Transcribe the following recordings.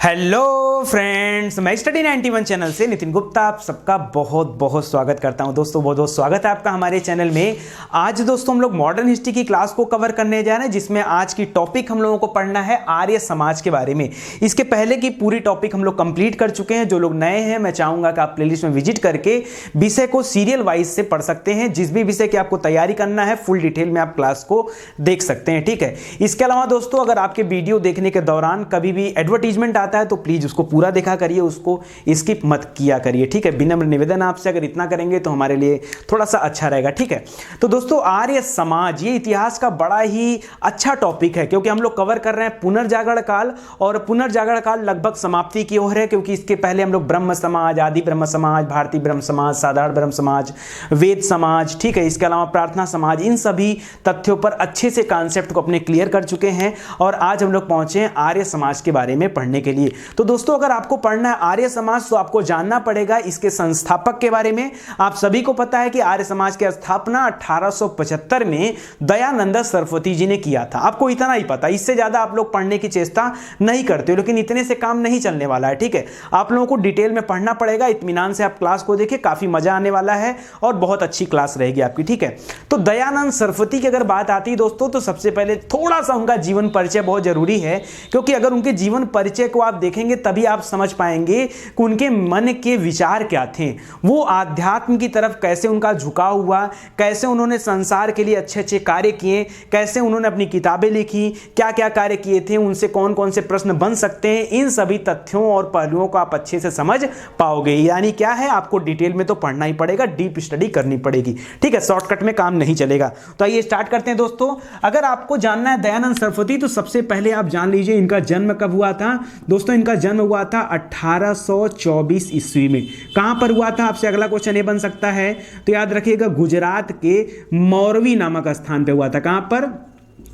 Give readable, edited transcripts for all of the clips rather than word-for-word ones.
Hello friends, मैं study 91 channel से नितिन गुप्ता आप सबका बहुत बहुत स्वागत करता हूं। दोस्तों बहुत बहुत स्वागत है आपका हमारे चैनल में। आज दोस्तों हम लोग मॉडर्न हिस्ट्री की क्लास को कवर करने जा रहे हैं, जिसमें आज की टॉपिक हम लोगों को पढ़ना है आर्य समाज के बारे में। इसके पहले की पूरी टॉपिक हम लोग कंप्लीट कर चुके हैं। जो लोग नए हैं मैं चाहूंगा कि आप प्लेलिस्ट में विजिट करके विषय को सीरियल वाइज से पढ़ सकते हैं। जिस भी विषय की आपको तैयारी करना है फुल डिटेल में आप क्लास को देख सकते हैं, ठीक है। इसके अलावा दोस्तों अगर आपके वीडियो देखने के दौरान कभी भी एडवर्टीजमेंट आता है तो प्लीज उसको पूरा देखा करिए, उसको स्किप मत किया करिए, ठीक है। विनम्र निवेदन आपसे, अगर इतना करेंगे तो हमारे लिए थोड़ा सा अच्छा रहेगा, ठीक है। तो दोस्तों आर्य समाज ये इतिहास का बड़ा ही अच्छा टॉपिक है, क्योंकि हम लोग कवर कर रहे हैं पुनर्जागरण काल, और पुनर्जागरण काल लगभग समाप्ति की ओर है, क्योंकि इसके पहले हम लोग ब्रह्म समाज, आदि ब्रह्म समाज, भारतीय ब्रह्म समाज, साधारण ब्रह्म समाज, वेद समाज, ठीक है, इसके अलावा प्रार्थना समाज, इन सभी तथ्यों पर अच्छे से कॉन्सेप्ट को अपने क्लियर कर चुके हैं। और आज हम लोग पहुंचे हैं आर्य समाज के बारे में पढ़ने के लिए। तो दोस्तों अगर आपको पढ़ना है आर्य समाज तो आपको जानना पड़ेगा इसके संस्थापक के बारे में। आप सभी को पता है कि आर्य समाज की स्थापना 1875 में दयानंद सरस्वती जी ने किया था। आपको इतना ही पता, इससे ज्यादा आप लोग पढ़ने की चेष्टा नहीं करते हो, लेकिन इतने से काम नहीं चलने वाला है, ठीक है। आप लोगों को डिटेल में पढ़ना पड़ेगा। इत्मीनान से आप क्लास को देखिए, काफी मजा आने वाला है और बहुत अच्छी क्लास रहेगी आपकी, ठीक है। तो दयानंद सरस्वती की अगर बात आती है दोस्तों, तो सबसे पहले थोड़ा सा उनका जीवन परिचय बहुत जरूरी है, क्योंकि अगर उनके जीवन परिचय को आप देखेंगे तभी आप समझ पाएंगे कि उनके मन के विचार क्या थे। वो आध्यात्म की तरफ कैसे उनका झुकाव हुआ, कैसे उन्होंने संसार के लिए अच्छे अच्छे कार्य किए, कैसे उन्होंने अपनी किताबें लिखी, क्या क्या कार्य किए थे, उनसे कौन कौन से प्रश्न बन सकते हैं, इन सभी तथ्यों और पहलुओं को आप अच्छे से समझ पाओगे। यानी क्या है, आपको डिटेल में तो पढ़ना ही पड़ेगा, डीप स्टडी करनी पड़ेगी, ठीक है। शॉर्टकट में काम नहीं चलेगा। तो आइए स्टार्ट करते हैं दोस्तों। अगर आपको जानना है दयानंद सरस्वती, तो सबसे पहले आप जान लीजिए इनका जन्म कब हुआ था। दोस्तों इनका जन्म हुआ था 1824 ईस्वी में। कहां पर हुआ था, आपसे अगला क्वेश्चन ये बन सकता है, तो याद रखिएगा गुजरात के मोरवी नामक स्थान पे हुआ था। कहां पर?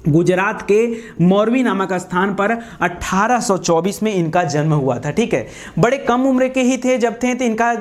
गुजरात के मोरवी नामक स्थान पर 1824 में इनका जन्म हुआ था, ठीक है। बड़े कम उम्र के ही थे जब थे, तो इनका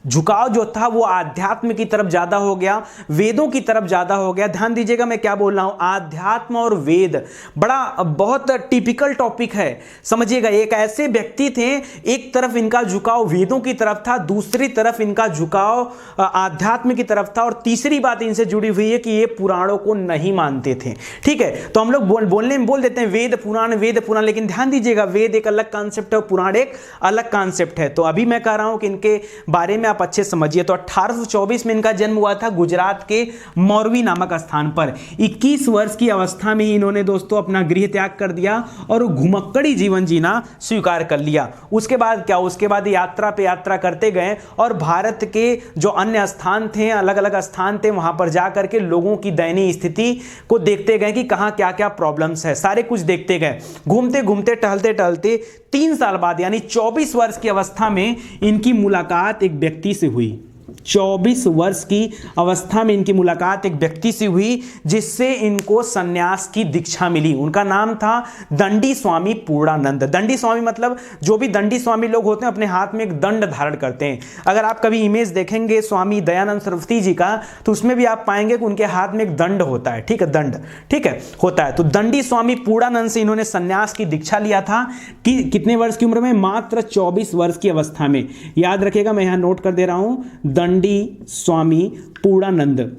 झुकाव जो था वो आध्यात्म की तरफ ज्यादा हो गया, वेदों की तरफ ज्यादा हो गया। ध्यान दीजिएगा मैं क्या बोल रहा हूं, आध्यात्म और वेद बहुत टिपिकल टॉपिक है, समझिएगा। एक ऐसे व्यक्ति थे, एक तरफ इनका झुकाव वेदों की तरफ था, दूसरी तरफ इनका झुकाव आध्यात्म की तरफ था, और तीसरी बात इनसे जुड़ी हुई है कि ये पुराणों को नहीं मानते थे, ठीक है। तो हम लोग बोलने में बोल देते हैं वेद पुराण, लेकिन ध्यान दीजिएगा वेद एक अलग कॉन्सेप्ट है और पुराण एक अलग कॉन्सेप्ट है। तो अभी मैं कह रहा हूं कि इनके बारे में आप अच्छे समझिए। तो 1824 में इनका जन्म हुआ था गुजरात के मोरवी नामक स्थान पर। 21 वर्ष की अवस्था में ही इन्होंने दोस्तों अपना गृह त्याग कर दिया और घुमक्कड़ी जीवन जीना स्वीकार कर लिया। उसके बाद क्या, उसके बाद यात्रा पे यात्रा करते गए और भारत के जो अन्य स्थान थे, अलग अलग स्थान थे, वहां पर जाकर के लोगों की दयनीय स्थिति को देखते गए कि कहां क्या क्या प्रॉब्लम्स है, सारे कुछ देखते गए। घूमते घूमते टहलते टहलते 3 साल बाद यानी 24 वर्ष की अवस्था में इनकी मुलाकात एक व्यक्ति से हुई। 24 वर्ष की अवस्था में इनकी मुलाकात एक व्यक्ति से हुई जिससे इनको सन्यास की दीक्षा मिली। उनका नाम था दंडी स्वामी पूर्णानंद। दंडी स्वामी मतलब जो भी दंडी स्वामी लोग होते हैं अपने हाथ में एक दंड धारण करते हैं। अगर आप कभी इमेज देखेंगे स्वामी दयानंद सरस्वती जी का, तो उसमें भी आप पाएंगे कि उनके हाथ में एक दंड होता है, ठीक है, दंड, ठीक है, होता है। तो दंडी स्वामी पूर्णानंद से इन्होंने सन्यास की दीक्षा लिया था कि कितने वर्ष की उम्र में? मात्र 24 वर्ष की अवस्था में। याद रखिएगा, मैं यहां नोट कर दे रहा हूं, दंडी स्वामी पूर्णानंद,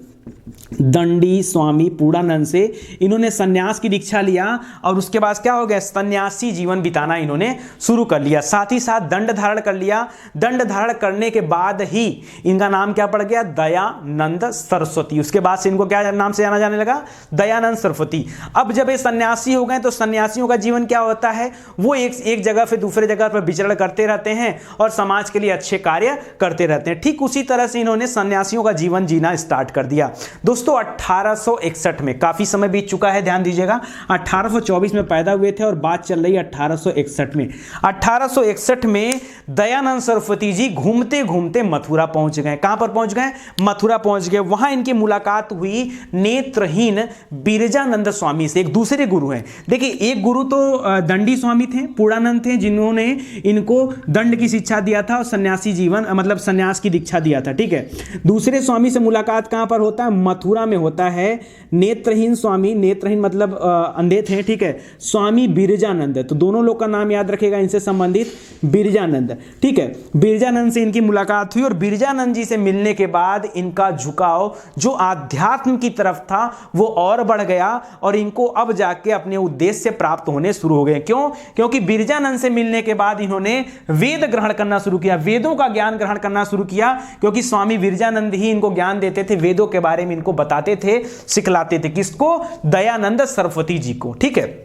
दंडी स्वामी पूर्णानंद से इन्होंने सन्यास की दीक्षा लिया, और उसके बाद क्या हो गया, सन्यासी जीवन बिताना इन्होंने शुरू कर लिया। साथ ही साथ दंड धारण कर लिया। दंड धारण करने के बाद ही इनका नाम क्या पड़ गया, दयानंद सरस्वती। उसके बाद से इनको क्या नाम से जाना जाने लगा, दयानंद सरस्वती। अब जब ये सन्यासी हो गए तो सन्यासियों का जीवन क्या होता है, वो एक जगह से दूसरे जगह पर विचरण करते रहते हैं और समाज के लिए अच्छे कार्य करते रहते हैं। ठीक उसी तरह से इन्होंने सन्यासियों का जीवन जीना स्टार्ट कर दिया। दोस्तों 1861 में, काफी समय बीत चुका है, ध्यान दीजिएगा, 1824 में पैदा हुए थे और बात चल रही है 1861 में। 1861 में दयानंद सरस्वती जी घूमते घूमते मथुरा पहुंच गए। कहां पर पहुंच गए? मथुरा पहुंच गए। वहां इनकी मुलाकात हुई नेत्रहीन बिरजानंद स्वामी से, एक दूसरे गुरु हैं। देखिए, एक गुरु तो दंडी स्वामी थे, पूर्णानंद थे, जिन्होंने इनको दंड की शिक्षा दिया था और सन्यासी जीवन मतलब सन्यास की दीक्षा दिया था, ठीक है। दूसरे स्वामी से मुलाकात कहां पर होता है? मथुरा में होता है नेत्रहीन स्वामी, नेत्रहीन मतलब अंधे थे, ठीक है, स्वामी बिरजानंद। तो दोनों लोग का नाम याद रखेगा इनसे संबंधित, बिरजानंद, ठीक है। बिरजानंद से इनकी मुलाकात हुई और बिरजानंद जी से मिलने के बाद इनका झुकाव जो आध्यात्म की तरफ था वो और बढ़ गया और इनको अब जाके अपने उद्देश्य प्राप्त होने शुरू हो गए। क्यों? क्योंकि बिरजानंद से मिलने के बाद इन्होंने वेद ग्रहण करना शुरू किया, वेदों का ज्ञान ग्रहण करना शुरू किया, क्योंकि स्वामी बिरजानंद ही इनको ज्ञान देते थे, वेदों के बारे में इनको बताते थे, सिखलाते थे। किसको? दयानंद सरस्वती जी को, ठीक है।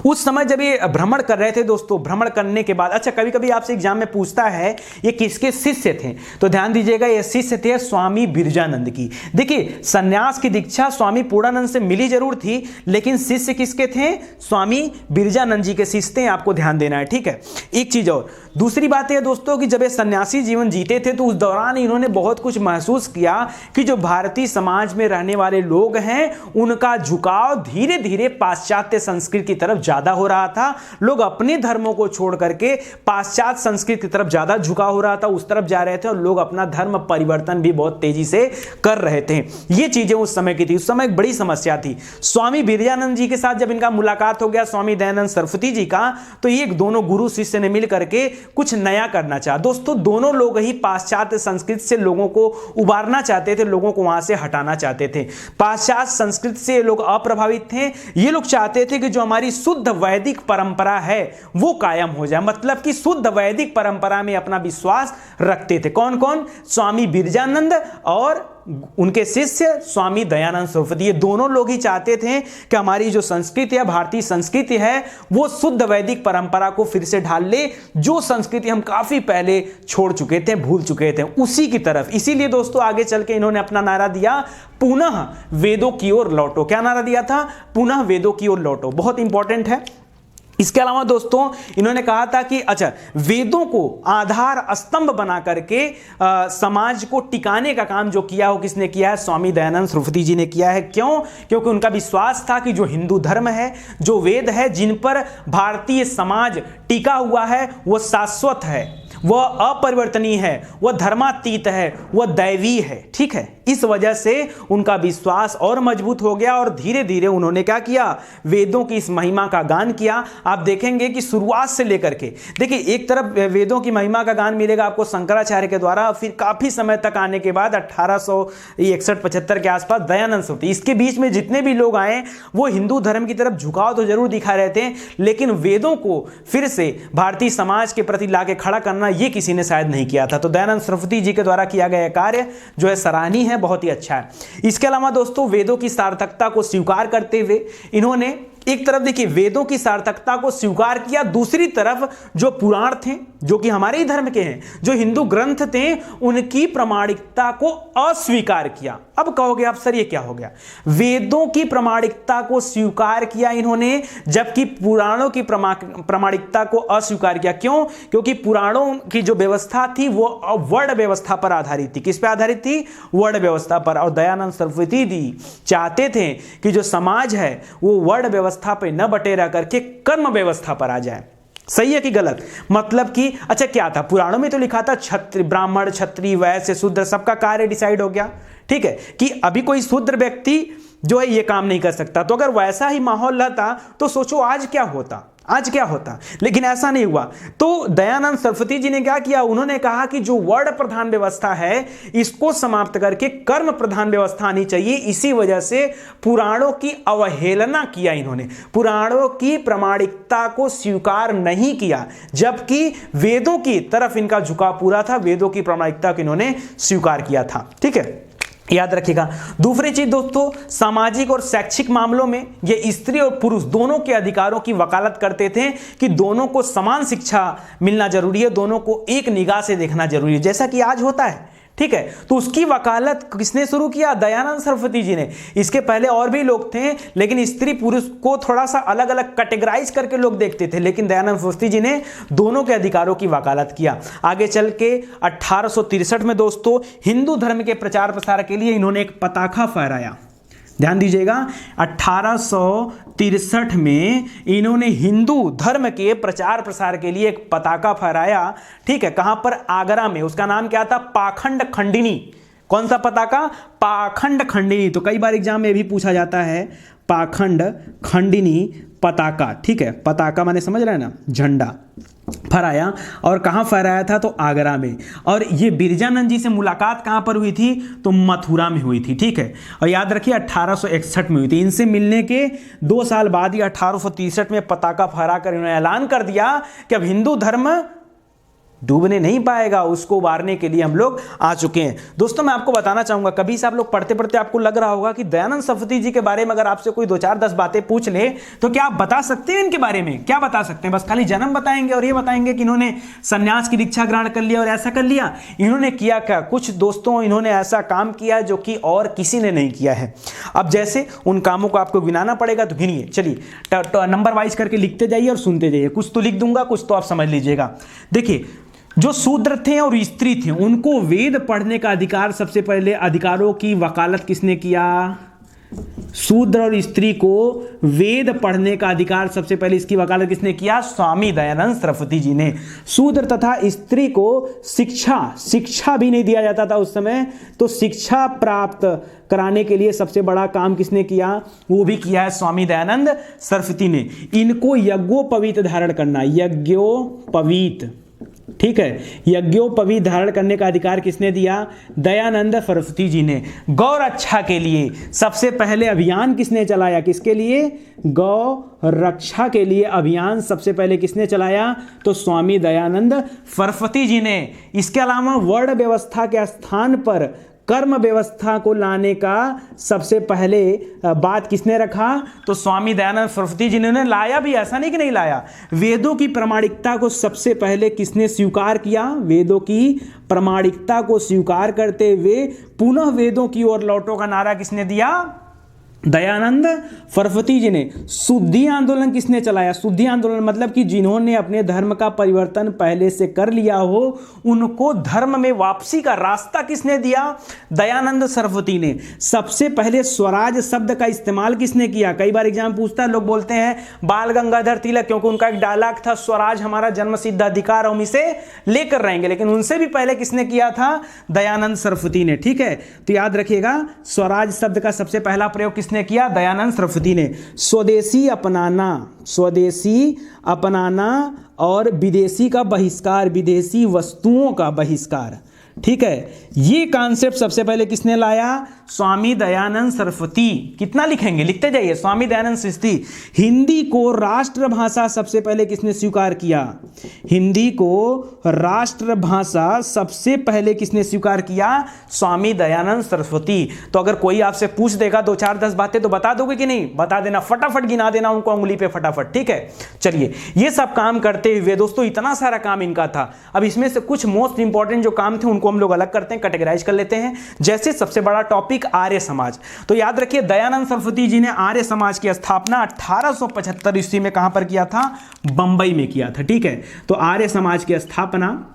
उस समय जब ये भ्रमण कर रहे थे दोस्तों, भ्रमण करने के बाद, अच्छा कभी कभी आपसे एग्जाम में पूछता है ये किसके शिष्य थे, तो ध्यान दीजिएगा ये शिष्य थे स्वामी बिरजानंद की। देखिए संन्यास की दीक्षा स्वामी पूर्णानंद से मिली जरूर थी, लेकिन शिष्य किसके थे? स्वामी बिरजानंद जी के शिष्य थे, आपको ध्यान देना है, ठीक है। एक चीज और, दूसरी बात यह दोस्तों कि जब ये सन्यासी जीवन जीते थे तो उस दौरान इन्होंने बहुत कुछ महसूस किया कि जो भारतीय समाज में रहने वाले लोग हैं उनका झुकाव धीरे धीरे पाश्चात्य संस्कृति की तरफ ज्यादा हो रहा था। लोग अपने धर्मों को छोड़ करके पाश्चात्य संस्कृति की तरफ ज्यादा झुकाव हो रहा था, उस तरफ जा रहे थे और लोग अपना धर्म परिवर्तन भी बहुत तेजी से कर रहे थे। ये चीजें उस समय की थी, उस समय एक बड़ी समस्या थी। स्वामी बिरजानंद जी के साथ जब इनका मुलाकात हो गया स्वामी दयानंद सरस्वती जी का, तो ये दोनों गुरु शिष्य ने मिल करके कुछ नया करना चाहा। दोस्तों दोनों लोग ही पाश्चात्य संस्कृति से लोगों को उबारना चाहते थे, लोगों को वहां से हटाना चाहते थे। पाश्चात्य संस्कृति से ये लोग अप्रभावित थे, ये लोग चाहते थे कि जो हमारी शुद्ध वैदिक परंपरा है वो कायम हो जाए, मतलब कि शुद्ध वैदिक परंपरा में अपना विश्वास रखते थे। कौन कौन? स्वामी बिरजानंद और उनके शिष्य स्वामी दयानंद सरस्वती, ये दोनों लोग ही चाहते थे कि हमारी जो संस्कृति है, भारतीय संस्कृति है, वो शुद्ध वैदिक परंपरा को फिर से ढाल ले, जो संस्कृति हम काफी पहले छोड़ चुके थे, भूल चुके थे, उसी की तरफ। इसीलिए दोस्तों आगे चल के इन्होंने अपना नारा दिया, पुनः वेदों की ओर लौटो। क्या नारा दिया था? पुनः वेदों की ओर लौटो, बहुत इंपॉर्टेंट है। इसके अलावा दोस्तों इन्होंने कहा था कि अच्छा वेदों को आधार स्तंभ बना करके समाज को टिकाने का काम जो किया हो किसने किया है? स्वामी दयानंद सरस्वती जी ने किया है। क्यों? क्योंकि उनका विश्वास था कि जो हिंदू धर्म है, जो वेद है, जिन पर भारतीय समाज टिका हुआ है, वो शाश्वत है, वह अपरिवर्तनीय है, वह धर्मातीत है, वह दैवी है, ठीक है। इस वजह से उनका विश्वास और मजबूत हो गया और धीरे धीरे उन्होंने क्या किया? वेदों की इस महिमा का गान किया। आप देखेंगे कि शुरुआत से लेकर के, देखिए एक तरफ वेदों की महिमा का गान मिलेगा आपको शंकराचार्य के द्वारा, फिर काफी समय तक आने के बाद 1861-75 के आसपास दयानंद सरस्वती, इसके बीच में जितने भी लोग आए वो हिंदू धर्म की तरफ झुकाव तो जरूर दिखा रहे थे, लेकिन वेदों को फिर से भारतीय समाज के प्रति लाके खड़ा करना ये किसी ने शायद नहीं किया था। तो दयानंद सरस्वती जी के द्वारा किया गया कार्य जो है सराहनीय है, बहुत ही अच्छा है। इसके अलावा दोस्तों वेदों की सार्थकता को स्वीकार करते हुए इन्होंने एक तरफ देखिए वेदों की सार्थकता को स्वीकार किया, दूसरी तरफ जो पुराण थे जो कि हमारे ही धर्म के हैं, जो हिंदू ग्रंथ थे, उनकी प्रामाणिकता को अस्वीकार किया। अब कहोगे आप सर ये क्या हो गया? वेदों की प्रामाणिकता को स्वीकार किया इन्होंने, जबकि पुराणों की प्रामाणिकता को अस्वीकार किया। क्यों? क्योंकि पुराणों की जो व्यवस्था थी वो वर्ण व्यवस्था पर आधारित थी। किस पे आधारित थी? वर्ण व्यवस्था पर। और दयानंद सरस्वती जी चाहते थे कि जो समाज है वो वर्ण व्यवस्था पे न बटे रह करके कर्म व्यवस्था पर आ जाए। सही है कि गलत? मतलब कि अच्छा क्या था? पुराणों में तो लिखा था क्षत्रिय, ब्राह्मण, क्षत्रिय, वैश्य, शूद्र, सबका कार्य डिसाइड हो गया, ठीक है, कि अभी कोई शूद्र व्यक्ति जो है ये काम नहीं कर सकता। तो अगर वैसा ही माहौल रहता तो सोचो आज क्या होता, आज क्या होता, लेकिन ऐसा नहीं हुआ। तो दयानंद सरस्वती जी ने क्या किया? उन्होंने कहा कि जो वर्ण प्रधान व्यवस्था है इसको समाप्त करके कर्म प्रधान व्यवस्था आनी चाहिए। इसी वजह से पुराणों की अवहेलना किया इन्होंने, पुराणों की प्रामाणिकता को स्वीकार नहीं किया, जबकि वेदों की तरफ इनका झुकाव पूरा था, वेदों की प्रामाणिकता को इन्होंने स्वीकार किया था, ठीक है, याद रखिएगा। दूसरी चीज दोस्तों, सामाजिक और शैक्षिक मामलों में ये स्त्री और पुरुष दोनों के अधिकारों की वकालत करते थे कि दोनों को समान शिक्षा मिलना जरूरी है, दोनों को एक निगाह से देखना जरूरी है, जैसा कि आज होता है, ठीक है। तो उसकी वकालत किसने शुरू किया? दयानंद सरस्वती जी ने। इसके पहले और भी लोग थे, लेकिन स्त्री पुरुष को थोड़ा सा अलग अलग कैटेगराइज करके लोग देखते थे, लेकिन दयानंद सरस्वती जी ने दोनों के अधिकारों की वकालत किया। आगे चल के 1863 में दोस्तों हिंदू धर्म के प्रचार प्रसार के लिए इन्होंने एक पताका फहराया। ध्यान दीजिएगा, 1863 में इन्होंने हिंदू धर्म के प्रचार प्रसार के लिए एक पताका फहराया, ठीक है। कहां पर? आगरा में। उसका नाम क्या था? पाखंड खंडिनी। कौन सा पताका? पाखंड खंडिनी। तो कई बार एग्जाम में भी पूछा जाता है पाखंड खंडिनी पताका, ठीक है। पताका माने समझ रहे हैं ना, झंडा फहराया। और कहाँ फहराया था? तो आगरा में। और ये बिरजानंद जी से मुलाकात कहाँ पर हुई थी? तो मथुरा में हुई थी, ठीक है। और याद रखिए 1861 में हुई थी। इनसे मिलने के 2 साल बाद ही 1863 में पताका फहरा कर इन्होंने ऐलान कर दिया कि अब हिंदू धर्म डूबने नहीं पाएगा, उसको उबारने के लिए हम लोग आ चुके हैं। दोस्तों मैं आपको बताना चाहूंगा, कभी से आप लोग पढ़ते पढ़ते आपको लग रहा होगा कि दयानंद सरस्वती जी के बारे में अगर आपसे कोई 2-4-10 बातें पूछ ले तो क्या आप बता सकते हैं इनके बारे में? क्या बता सकते हैं? बस खाली जन्म बताएंगे और ये बताएंगे कि इन्होंने संन्यास की दीक्षा ग्रहण कर लिया और ऐसा कर लिया? इन्होंने किया क्या? कुछ दोस्तों इन्होंने ऐसा काम किया जो कि और किसी ने नहीं किया है। अब जैसे उन कामों को आपको गिनाना पड़ेगा, तो गिनिए। चलिए नंबर वाइज करके लिखते जाइए और सुनते जाइए। कुछ तो लिख दूंगा, कुछ तो आप समझ लीजिएगा। देखिए, जो शूद्र थे और स्त्री थे उनको वेद पढ़ने का अधिकार, सबसे पहले अधिकारों की वकालत किसने किया? शूद्र और स्त्री को वेद पढ़ने का अधिकार सबसे पहले इसकी वकालत किसने किया? स्वामी दयानंद सरस्वती जी ने। शूद्र तथा स्त्री को शिक्षा भी नहीं दिया जाता था उस समय, तो शिक्षा प्राप्त कराने के लिए सबसे बड़ा काम किसने किया? वो भी किया है स्वामी दयानंद सरस्वती ने। इनको यज्ञोपवीत धारण करना, यज्ञोपवीत, ठीक है, यज्ञोपवीत धारण करने का अधिकार किसने दिया? दयानंद सरस्वती जी ने। गौ रक्षा के लिए सबसे पहले अभियान किसने चलाया? किसके लिए? गौ रक्षा के लिए अभियान सबसे पहले किसने चलाया? तो स्वामी दयानंद सरस्वती जी ने। इसके अलावा वर्ण व्यवस्था के स्थान पर कर्म व्यवस्था को लाने का सबसे पहले बात किसने रखा? तो स्वामी दयानंद सरस्वती जी ने लाया भी, ऐसा नहीं कि नहीं लाया। वेदों की प्रामाणिकता को सबसे पहले किसने स्वीकार किया? वेदों की प्रामाणिकता को स्वीकार करते हुए पुनः वेदों की ओर लौटो का नारा किसने दिया? दयानंद सरस्वती जी ने। शुद्धि आंदोलन किसने चलाया? शुद्धि आंदोलन मतलब कि जिन्होंने अपने धर्म का परिवर्तन पहले से कर लिया हो उनको धर्म में वापसी का रास्ता किसने दिया? दयानंद सरस्वती ने। सबसे पहले स्वराज शब्द का इस्तेमाल किसने किया? कई बार एग्जाम पूछता है, लोग बोलते हैं बाल गंगाधर तिलक, क्योंकि उनका एक डायलॉग था स्वराज हमारा जन्मसिद्ध अधिकार, हम इसे लेकर रहेंगे। लेकिन उनसे भी पहले किसने किया था? दयानंद सरस्वती ने, ठीक है। तो याद रखिएगा, स्वराज शब्द का सबसे पहला प्रयोग किसने किया? दयानंद सरस्वती ने। स्वदेशी अपनाना और विदेशी का बहिष्कार, विदेशी वस्तुओं का बहिष्कार, ठीक है, ये कॉन्सेप्ट सबसे पहले किसने लाया? स्वामी दयानंद सरस्वती। कितना लिखेंगे? लिखते जाइए, स्वामी दयानंद सरस्वती। हिंदी को राष्ट्रभाषा सबसे पहले किसने स्वीकार किया? हिंदी को राष्ट्रभाषा सबसे पहले किसने स्वीकार किया? स्वामी दयानंद सरस्वती। तो अगर कोई आपसे पूछ देगा 2-4-10 बातें तो बता दोगे कि नहीं? बता देना, फटाफट गिना देना उनको अंगुली पे फटाफट, ठीक है। चलिए, ये सब काम करते हुए दोस्तों इतना सारा काम इनका था। अब इसमें से कुछ मोस्ट इंपॉर्टेंट जो काम थे उनको हम लोग अलग करते हैं, कैटेगराइज कर लेते हैं। जैसे सबसे बड़ा टॉपिक आर्य समाज। तो याद रखिए, दयानंद सरस्वती जी ने आर्य समाज की स्थापना 1875 ईस्वी में कहां पर किया था? बंबई में किया था, ठीक है। तो आर्य समाज की स्थापना,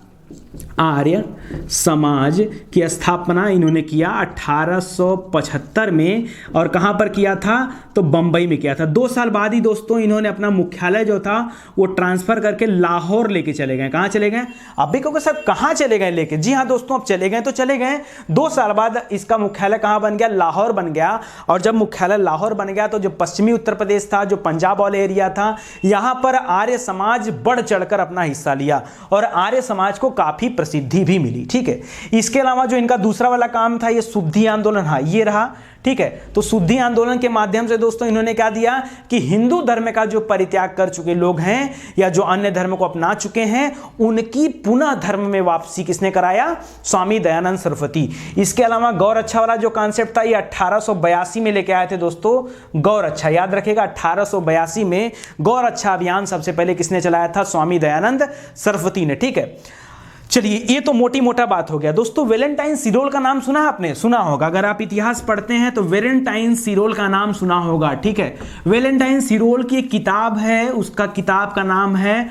आर्य समाज की स्थापना इन्होंने किया 1875 में। और कहां पर किया था? तो बंबई में किया था। 2 साल बाद ही दोस्तों इन्होंने अपना मुख्यालय जो था वो ट्रांसफर करके लाहौर लेके चले गए। कहां चले गए? आप भी कहोगे सर कहां चले गए लेके? जी हां दोस्तों, अब चले गए तो चले गए। 2 साल बाद इसका मुख्यालय कहां बन गया? लाहौर बन गया। और जब मुख्यालय लाहौर बन गया तो जो पश्चिमी उत्तर प्रदेश था, जो पंजाब वाले एरिया था, यहां पर आर्य समाज बढ़ चढ़कर अपना हिस्सा लिया और आर्य समाज को काफी प्रसिद्धि भी मिली, ठीक है। इसके अलावा जो इनका दूसरा वाला काम था ये शुद्धि आंदोलन, हाँ ये रहा, ठीक है। तो शुद्धि आंदोलन के माध्यम से दोस्तों इन्होंने क्या दिया कि हिंदू धर्म का जो परित्याग कर चुके लोग हैं या जो अन्य धर्म को अपना चुके हैं उनकी पुनः धर्म में वापसी किसने कराया? स्वामी दयानंद सरस्वती। इसके अलावा गौ रक्षा वाला जो कॉन्सेप्ट था ये 1882 में लेके आए थे दोस्तों। गौ रक्षा याद रखेगा, 1882 में गौ रक्षा अभियान सबसे पहले किसने चलाया था? स्वामी दयानंद सरस्वती ने, ठीक है। चलिए, ये तो मोटी मोटा बात हो गया दोस्तों। वेलेंटाइन सिरोल का नाम सुना आपने? सुना होगा, अगर आप इतिहास पढ़ते हैं तो वेलेंटाइन सिरोल का नाम सुना होगा, ठीक है। वेलेंटाइन सिरोल की एक किताब है, उसका किताब का नाम है,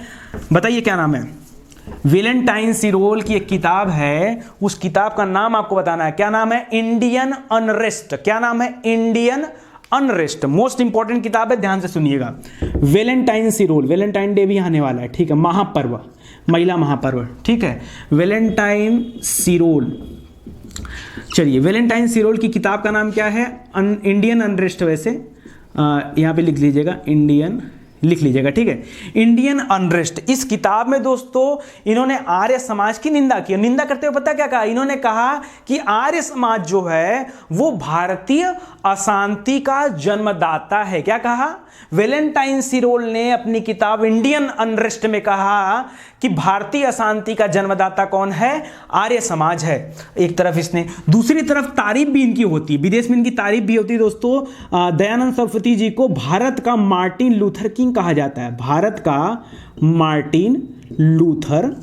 बताइए क्या नाम है? वेलेंटाइन सिरोल की एक किताब है, उस किताब का नाम आपको बताना है। क्या नाम है? Indian unrest. क्या नाम है? Indian unrest. मोस्ट इंपॉर्टेंट किताब है, ध्यान से सुनिएगा। वेलेंटाइन सिरोल, वेलेंटाइन डे भी आने वाला है, ठीक है, महापर्व, महिला महापर्व, ठीक है। वेलेंटाइन सिरोल चलिए, वैलेंटाइन सिरोल की किताब का नाम क्या है? Indian unrest. वैसे यहाँ पे लिख लीजिएगा, इंडियन लिख लीजिएगा, ठीक है, इंडियन अनरेस्ट। इस किताब में दोस्तों इन्होंने आर्य समाज की निंदा की। निंदा करते हुए पता क्या कहा? इन्होंने कहा कि आर्य समाज जो है वो भारतीय अशांति का जन्मदाता है। क्या कहा? वैलेंटाइन सिरोल ने अपनी किताब इंडियन अनरेस्ट में कहा कि भारतीय अशांति का जन्मदाता कौन है? आर्य समाज है। एक तरफ इसने, दूसरी तरफ तारीफ भी इनकी होती है, विदेश में इनकी तारीफ भी होती है दोस्तों। दयानंद सरस्वती जी को भारत का मार्टिन लूथर किंग कहा जाता है। भारत का मार्टिन लूथर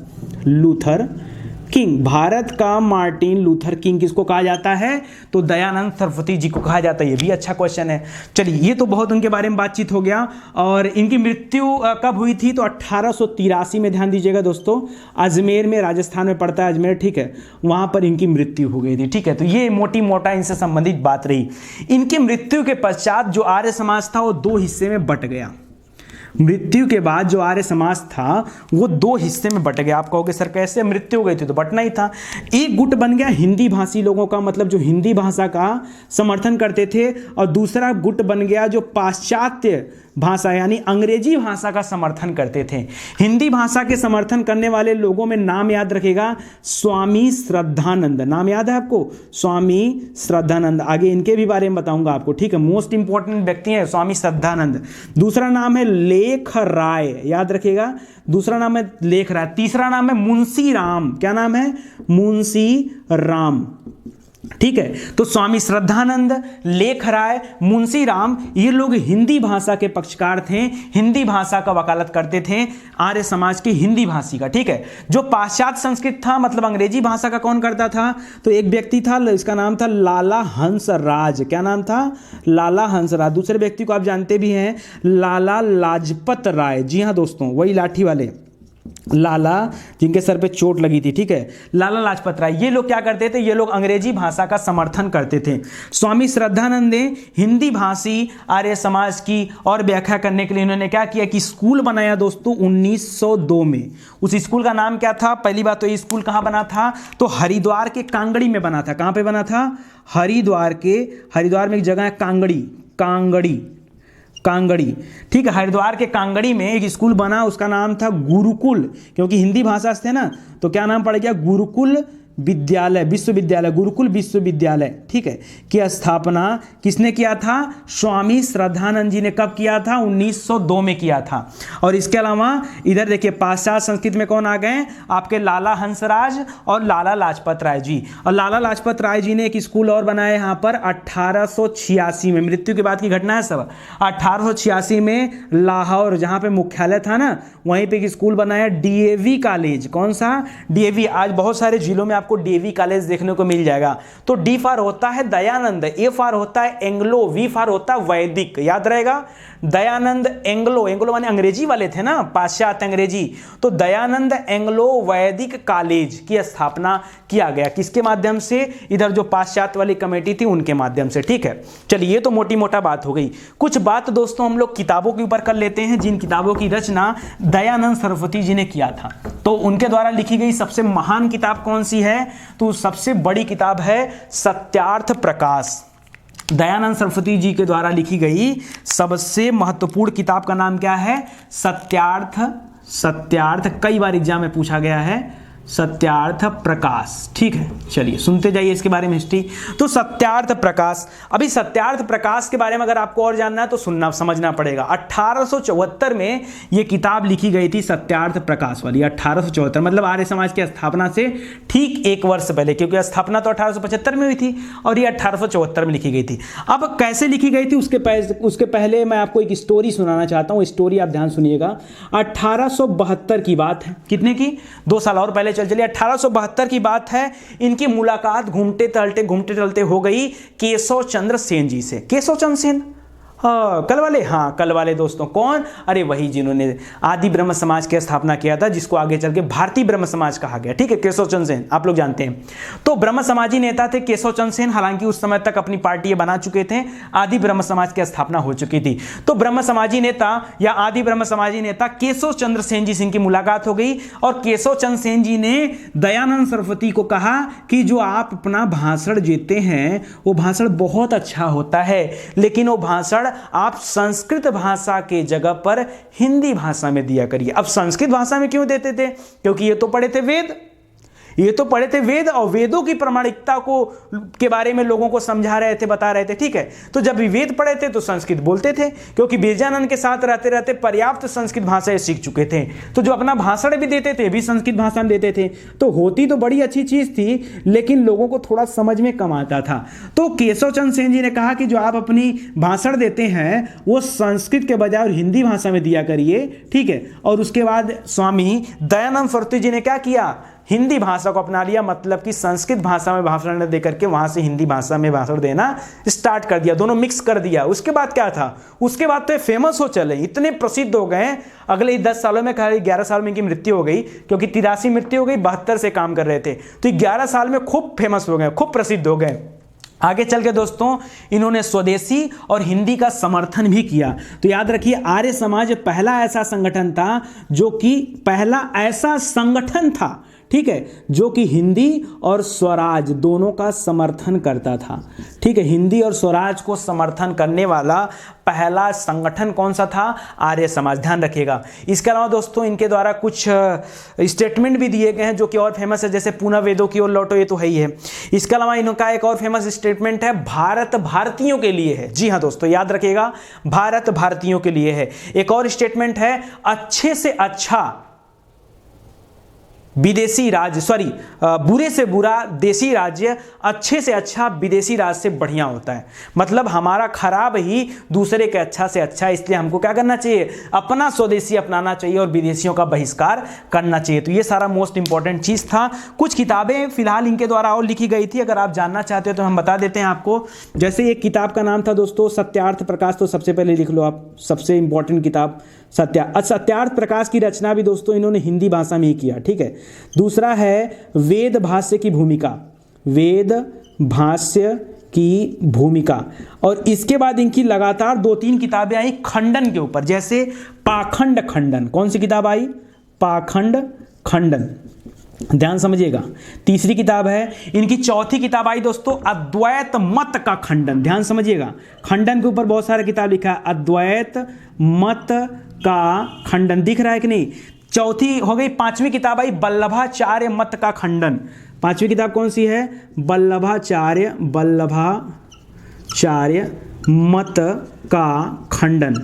किंग, भारत का मार्टिन लूथर किंग किसको कहा जाता है? तो दयानंद सरस्वती जी को कहा जाता है। ये भी अच्छा क्वेश्चन है। चलिए, ये तो बहुत उनके बारे में बातचीत हो गया। और इनकी मृत्यु कब हुई थी? तो 1883 में, ध्यान दीजिएगा दोस्तों, अजमेर में, राजस्थान में पड़ता है अजमेर, ठीक है, वहां पर इनकी मृत्यु हो गई थी, ठीक है। तो ये मोटी मोटा इनसे संबंधित बात रही। इनकी मृत्यु के पश्चात जो आर्य समाज था वो दो हिस्से में बट गया। मृत्यु के बाद जो आर्य समाज था वो दो हिस्से में बट गया। आप कहोगे सर कैसे? मृत्यु हो गई थी तो बटना ही था। एक गुट बन गया हिंदी भाषी लोगों का, मतलब जो हिंदी भाषा का समर्थन करते थे, और दूसरा गुट बन गया जो पाश्चात्य भाषा यानी अंग्रेजी भाषा का समर्थन करते थे। हिंदी भाषा के समर्थन करने वाले लोगों में नाम याद रखेगा, स्वामी श्रद्धानंद। नाम याद है आपको? स्वामी श्रद्धानंद। आगे इनके भी बारे में बताऊंगा आपको, ठीक है। मोस्ट इंपॉर्टेंट व्यक्ति हैं स्वामी श्रद्धानंद। दूसरा नाम है लेख राय, याद रखिएगा, दूसरा नाम है लेख राय। तीसरा नाम है मुंशी राम। क्या नाम है? मुंशी राम, ठीक है। तो स्वामी श्रद्धानंद, लेख राय, मुंशी राम, ये लोग हिंदी भाषा के पक्षकार थे, हिंदी भाषा का वकालत करते थे, आर्य समाज की हिंदी भाषी का, ठीक है। जो पाश्चात्य संस्कृत था, मतलब अंग्रेजी भाषा का कौन करता था? तो एक व्यक्ति था, इसका नाम था लाला हंसराज। क्या नाम था? लाला हंसराज। दूसरे व्यक्ति को आप जानते भी हैं, लाला लाजपत राय। जी हाँ दोस्तों, वही लाठी वाले लाला जिनके सर पे चोट लगी थी, ठीक है, लाला लाजपत राय। ये लोग क्या करते थे? ये लोग अंग्रेजी भाषा का समर्थन करते थे। स्वामी श्रद्धानंद ने हिंदी भाषी आर्य समाज की और व्याख्या करने के लिए इन्होंने क्या किया कि स्कूल बनाया दोस्तों 1902 में। उस स्कूल का नाम क्या था? पहली बात तो ये स्कूल कहाँ बना था? तो हरिद्वार के कांगड़ी में बना था। कहाँ पे बना था? हरिद्वार में एक जगह है कांगड़ी, ठीक है। हरिद्वार के कांगड़ी में एक स्कूल बना, उसका नाम था गुरुकुल, क्योंकि हिंदी भाषा से थे ना, तो क्या नाम पड़ गया? गुरुकुल विद्यालय, विश्वविद्यालय, गुरुकुल विश्वविद्यालय, ठीक है, की स्थापना किसने किया था? स्वामी श्रद्धानंद जी ने। कब किया था? 1902 में किया था। और इसके अलावा इधर देखिए, पाश्चात्य संस्कृत में कौन आ गए? आपके लाला हंसराज और लाला लाजपत राय जी। और लाला लाजपत राय जी ने एक स्कूल और बनाया यहाँ पर 1886 में। मृत्यु के बाद की घटना है सब। 1886 में लाहौर, जहाँ पे मुख्यालय था ना, वहीं पे एक स्कूल बनाया, डीएवी कॉलेज। कौन सा? डीएवी। आज बहुत सारे जिलों में आपको डीएवी कॉलेज देखने को मिल जाएगा। तो डी फॉर होता है दयानंद, ए फॉर होता है एंग्लो, वी फॉर होता है वैदिक। याद रहेगा, दयानंद एंग्लो, एंग्लो माने अंग्रेजी वाले थे ना, पाश्चात्य अंग्रेजी। तो दयानंद एंग्लो वैदिक कॉलेज की स्थापना किया गया। किसके माध्यम से? इधर जो पाश्चात्य वाली कमेटी थी उनके माध्यम से, ठीक है। चलिए, ये तो मोटी मोटा बात हो गई। कुछ बात दोस्तों हम लोग किताबों के ऊपर कर लेते हैं, जिन किताबों की रचना दयानंद सरस्वती जी ने किया था। तो उनके द्वारा लिखी गई सबसे महान किताब कौन सी है? तो सबसे बड़ी किताब है सत्यार्थ प्रकाश। दयानंद सरस्वती जी के द्वारा लिखी गई सबसे महत्वपूर्ण किताब का नाम क्या है? सत्यार्थ। कई बार एग्जाम में पूछा गया है, सत्यार्थ प्रकाश, ठीक है। चलिए सुनते जाइए इसके बारे में हिस्ट्री। तो सत्यार्थ प्रकाश, अभी सत्यार्थ प्रकाश के बारे में अगर आपको और जानना है तो सुनना समझना पड़ेगा। 1874 में ये किताब लिखी गई थी, सत्यार्थ प्रकाश वाली। 1874 मतलब आर्य समाज की स्थापना से ठीक एक वर्ष पहले, क्योंकि स्थापना तो 1875 में हुई थी और ये 1874 में लिखी गई थी। अब कैसे लिखी गई थी उसके पहले मैं आपको एक स्टोरी सुनाना चाहता हूँ। स्टोरी आप ध्यान सुनिएगा। 1872 की बात है। कितने की? 2 साल और पहले चलिए 1872 की बात है। इनकी मुलाकात घूमते टहलते हो गई केशव चंद्र सेन जी से। केशव चंद्र सेन कल वाले, हाँ कल वाले दोस्तों। कौन? अरे वही जिन्होंने आदि ब्रह्म समाज की स्थापना किया था, जिसको आगे चल के भारतीय ब्रह्म समाज कहा गया, ठीक है, केशव चंद्र सेन, आप लोग जानते हैं। तो ब्रह्म समाजी नेता थे केशव चंद्र सेन, हालांकि उस समय तक अपनी पार्टी बना चुके थे, आदि ब्रह्म समाज की स्थापना हो चुकी थी। तो ब्रह्म समाजी नेता या आदि ब्रह्म समाजी नेता केशव चंद्र सेन जी से इनकी मुलाकात हो गई, और केशव चंद्र सेन जी ने दयानंद सरस्वती को कहा कि जो आप अपना भाषण देते हैं वो भाषण बहुत अच्छा होता है, लेकिन वो भाषण आप संस्कृत भाषा के जगह पर हिंदी भाषा में दिया करिए। अब संस्कृत भाषा में क्यों देते थे? क्योंकि ये तो पढ़े थे वेद, ये तो पढ़े थे वेद, और वेदों की प्रामाणिकता को के बारे में लोगों को समझा रहे थे, बता रहे थे, ठीक है। तो जब भी वेद पढ़े थे तो संस्कृत बोलते थे, क्योंकि बिरजानंद के साथ रहते रहते पर्याप्त संस्कृत भाषाएं सीख चुके थे। तो जो अपना भाषण भी देते थे भी संस्कृत भाषा में देते थे, तो होती तो बड़ी अच्छी चीज थी, लेकिन लोगों को थोड़ा समझ में कम आता था। तो केशव चंद्र सेन जी ने कहा कि जो आप अपनी भाषण देते हैं वो संस्कृत के बजाय और हिंदी भाषा में दिया करिए, ठीक है। और उसके बाद स्वामी दयानंद सरस्वती जी ने क्या किया? हिंदी भाषा को अपना लिया, मतलब कि संस्कृत भाषा में भाषण न देकर के वहां से हिंदी भाषा में भाषण देना स्टार्ट कर दिया, दोनों मिक्स कर दिया। उसके बाद क्या था? उसके बाद तो फेमस हो चले, इतने प्रसिद्ध हो गए, अगले 10 सालों में, 11 साल में इनकी मृत्यु हो गई, क्योंकि 83 मृत्यु हो गई, 72 से काम कर रहे थे, तो 11 साल में खूब फेमस हो गए, खूब प्रसिद्ध हो गए। आगे चल के दोस्तों इन्होंने स्वदेशी और हिंदी का समर्थन भी किया। तो याद रखिए, आर्य समाज पहला ऐसा संगठन था जो कि पहला ऐसा संगठन था, ठीक है, जो कि हिंदी और स्वराज दोनों का समर्थन करता था, ठीक है। हिंदी और स्वराज को समर्थन करने वाला पहला संगठन कौन सा था? आर्य समाज, ध्यान रखिएगा। इसके अलावा दोस्तों इनके द्वारा कुछ स्टेटमेंट भी दिए गए हैं जो कि और फेमस है, जैसे पुनः वेदों की ओर लौटो, ये तो है ही है। इसके अलावा इनका एक और फेमस स्टेटमेंट है, भारत भारतीयों के लिए है। जी हाँ दोस्तों, याद रखिएगा, भारत भारतीयों के लिए है। एक और स्टेटमेंट है, अच्छे से अच्छा विदेशी राज्य, बुरे से बुरा देसी राज्य अच्छे से अच्छा विदेशी राज्य से बढ़िया होता है। मतलब हमारा खराब ही दूसरे के अच्छा से अच्छा, इसलिए हमको क्या करना चाहिए? अपना स्वदेशी अपनाना चाहिए और विदेशियों का बहिष्कार करना चाहिए। तो ये सारा मोस्ट इंपॉर्टेंट चीज था। कुछ किताबें फिलहाल इनके द्वारा और लिखी गई थी, अगर आप जानना चाहते हो तो हम बता देते हैं आपको। जैसे एक किताब का नाम था दोस्तों सत्यार्थ प्रकाश, तो सबसे पहले लिख लो आप, सबसे इंपॉर्टेंट किताब सत्यार्थ प्रकाश की रचना भी दोस्तों इन्होंने हिंदी भाषा में ही किया, ठीक है। दूसरा है वेद भाष्य की भूमिका, वेद भाष्य की भूमिका। और इसके बाद इनकी लगातार 2-3 किताबें आई खंडन के ऊपर, जैसे पाखंड खंडन। कौन सी किताब आई? पाखंड खंडन, ध्यान समझिएगा। तीसरी किताब है इनकी। चौथी किताब आई दोस्तों अद्वैत मत का खंडन, ध्यान समझिएगा। खंडन के ऊपर बहुत सारे किताब लिखा है, अद्वैत मत का खंडन, दिख रहा है कि नहीं? चौथी हो गई। 5वीं किताब आई वल्लभाचार्य मत का खंडन। 5वीं किताब कौन सी है? वल्लभाचार्य मत का खंडन,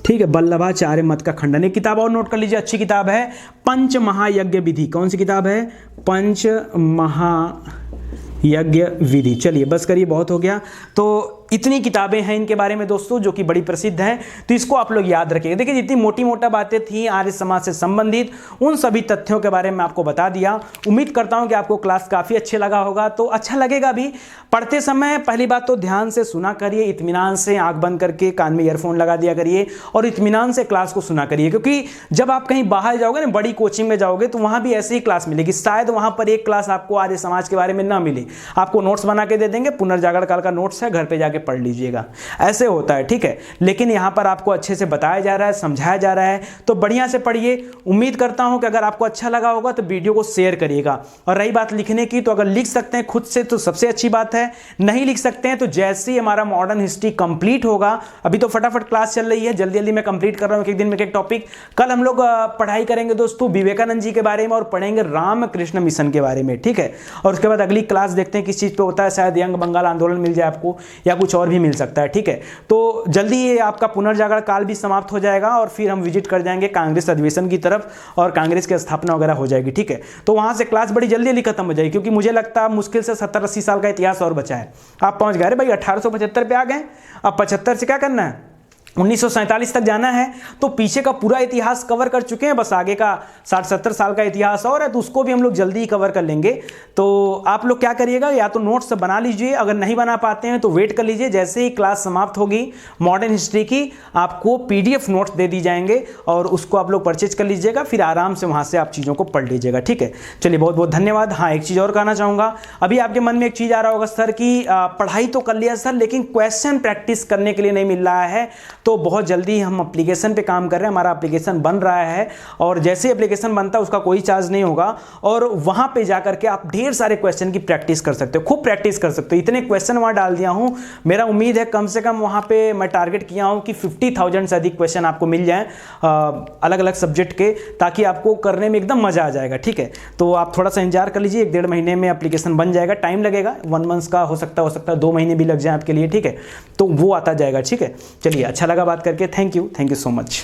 ठीक है, वल्लभाचार्य मत का खंडन। एक किताब और नोट कर लीजिए, अच्छी किताब है, पंच महायज्ञ विधि। कौन सी किताब है? पंच महायज्ञ विधि। चलिए बस करिए, बहुत हो गया। तो इतनी किताबें हैं इनके बारे में दोस्तों जो कि बड़ी प्रसिद्ध हैं, तो इसको आप लोग याद रखिएगा। देखिए जितनी मोटी मोटा बातें थी आर्य समाज से संबंधित, उन सभी तथ्यों के बारे में आपको बता दिया। उम्मीद करता हूं कि आपको क्लास काफ़ी अच्छे लगा होगा। तो अच्छा लगेगा भी पढ़ते समय, पहली बात तो ध्यान से सुना करिए, इत्मीनान से आंख बंद करके कान में ईयरफोन लगा दिया करिए और इत्मीनान से क्लास को सुना करिए। क्योंकि जब आप कहीं बाहर जाओगे ना, बड़ी कोचिंग में जाओगे, तो वहाँ भी ऐसे ही क्लास मिलेगी। शायद वहाँ पर एक क्लास आपको आर्य समाज के बारे में ना मिले, आपको नोट्स बना के दे देंगे, पुनर्जागरण काल का नोट्स है, घर पर जाके पढ़ लीजिएगा, ऐसे होता है, ठीक है। लेकिन यहाँ पर आपको अच्छे से बताया जा रहा है, समझाया जा रहा है, तो बढ़िया से पढ़िए। उम्मीद करता हूँ कि अगर आपको अच्छा लगा होगा तो वीडियो को शेयर करिएगा। और रही बात लिखने की, तो अगर लिख सकते हैं खुद से तो सबसे अच्छी बात है, नहीं लिख सकते हैं तो जैसे ही हमारा मॉडर्न हिस्ट्री कंप्लीट होगा, अभी तो फटाफट क्लास चल रही है, जल्दी जल्दी मैं कंप्लीट कर रहा हूँ, एक दिन में एक टॉपिक। कल हम लोग पढ़ाई करेंगे दोस्तों विवेकानंद जी के बारे में और पढ़ेंगे रामकृष्ण मिशन के बारे में, ठीक है। और उसके बाद अगली क्लास देखते हैं किस चीज़ पे होता है, शायद यंग बंगाल आंदोलन मिल जाए आपको, या कुछ और भी मिल सकता है, ठीक है। तो जल्दी ये आपका पुनर्जागरण काल भी समाप्त हो जाएगा और फिर हम विजिट कर जाएंगे कांग्रेस अधिवेशन की तरफ और कांग्रेस की स्थापना वगैरह हो जाएगी, ठीक है। तो वहां से क्लास बड़ी जल्दी जल्दी खत्म हो जाएगी, क्योंकि मुझे लगता है मुश्किल से 70-80 साल का इतिहास और बचा है। आप पहुंच गए भाई, 1875 पे आ गए, अब 75 से क्या करना है? 1947 तक जाना है तो पीछे का पूरा इतिहास कवर कर चुके हैं, बस आगे का 60-70 साल का इतिहास और है, तो उसको भी हम लोग जल्दी ही कवर कर लेंगे। तो आप लोग क्या करिएगा, या तो नोट्स बना लीजिए, अगर नहीं बना पाते हैं तो वेट कर लीजिए, जैसे ही क्लास समाप्त होगी मॉडर्न हिस्ट्री की आपको PDF नोट्स दे दी जाएंगे और उसको आप लोग परचेज कर लीजिएगा, फिर आराम से वहाँ से आप चीज़ों को पढ़ लीजिएगा। ठीक है, चलिए बहुत बहुत धन्यवाद। हाँ, एक चीज़ और कहना चाहूँगा, अभी आपके मन में एक चीज़ आ रहा होगा सर कि पढ़ाई तो कर लिया सर, लेकिन क्वेश्चन प्रैक्टिस करने के लिए नहीं मिल रहा है। तो बहुत जल्दी हम एप्लीकेशन पे काम कर रहे हैं, हमारा एप्लीकेशन बन रहा है और जैसे एप्लीकेशन बनता है उसका कोई चार्ज नहीं होगा और वहां पे जाकर के आप ढेर सारे क्वेश्चन की प्रैक्टिस कर सकते हो, खूब प्रैक्टिस कर सकते हो। इतने क्वेश्चन वहां डाल दिया हूं, मेरा उम्मीद है कम से कम वहां पे मैं टारगेट किया हूं कि 50,000 से अधिक क्वेश्चन आपको मिल जाएं अलग अलग सब्जेक्ट के, ताकि आपको करने में एकदम मजा आ जाएगा। ठीक है, तो आप थोड़ा सा इंतजार कर लीजिए, 1-1.5 महीने में एप्लीकेशन बन जाएगा, टाइम लगेगा, 1 मंथ का हो सकता है 2 महीने भी लग जाए आपके लिए। ठीक है, तो वो आता जाएगा। ठीक है, चलिए, अच्छा लगा बात करके, थैंक यू सो मच।